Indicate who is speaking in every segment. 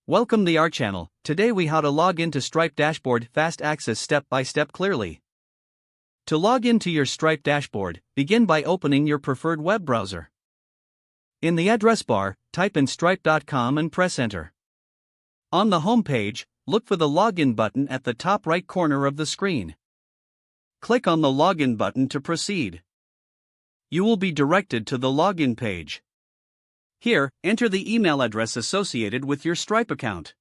Speaker 1: Welcome to our channel. Today we how to log into Stripe dashboard fast access step by step clearly. To log into your Stripe dashboard, begin by opening your preferred web browser. In the address bar, type in stripe.com and press enter. On the home page, look for the login button at the top right corner of the screen. Click on the login button to proceed. You will be directed to the login page. Here, enter the email address associated with your Stripe account.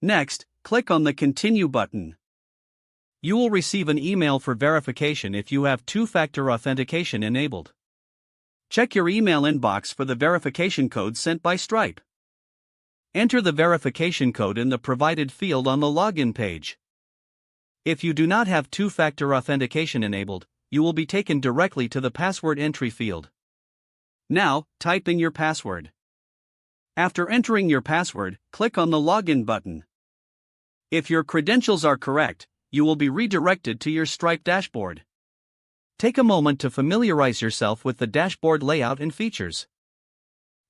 Speaker 1: Next, click on the Continue button. You will receive an email for verification if you have two-factor authentication enabled. Check your email inbox for the verification code sent by Stripe. Enter the verification code in the provided field on the login page. If you do not have two-factor authentication enabled, you will be taken directly to the password entry field. Now, type in your password. After entering your password, click on the Login button. If your credentials are correct, you will be redirected to your Stripe dashboard. Take a moment to familiarize yourself with the dashboard layout and features.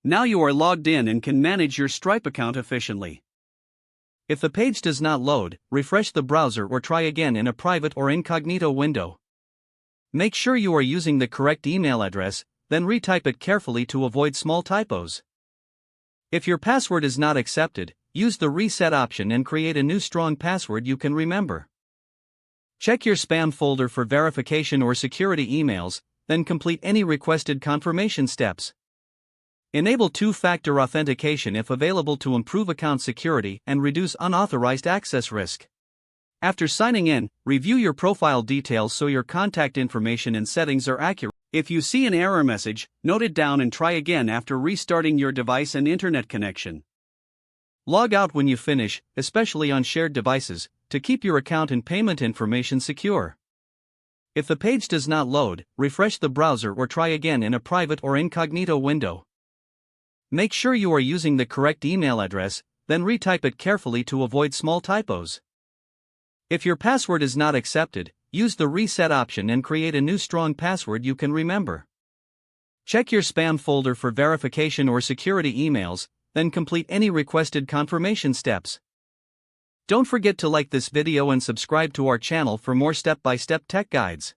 Speaker 1: Now you are logged in and can manage your Stripe account efficiently. If the page does not load, refresh the browser or try again in a private or incognito window. Make sure you are using the correct email address, then retype it carefully to avoid small typos. If your password is not accepted, use the reset option and create a new strong password you can remember. Check your spam folder for verification or security emails, then complete any requested confirmation steps. Enable two-factor authentication if available to improve account security and reduce unauthorized access risk. After signing in, review your profile details so your contact information and settings are accurate. If you see an error message, note it down and try again after restarting your device and internet connection. Log out when you finish, especially on shared devices, to keep your account and payment information secure. If the page does not load, refresh the browser or try again in a private or incognito window. Make sure you are using the correct email address, then retype it carefully to avoid small typos. If your password is not accepted, use the reset option and create a new strong password you can remember. Check your spam folder for verification or security emails, then complete any requested confirmation steps. Don't forget to like this video and subscribe to our channel for more step-by-step tech guides.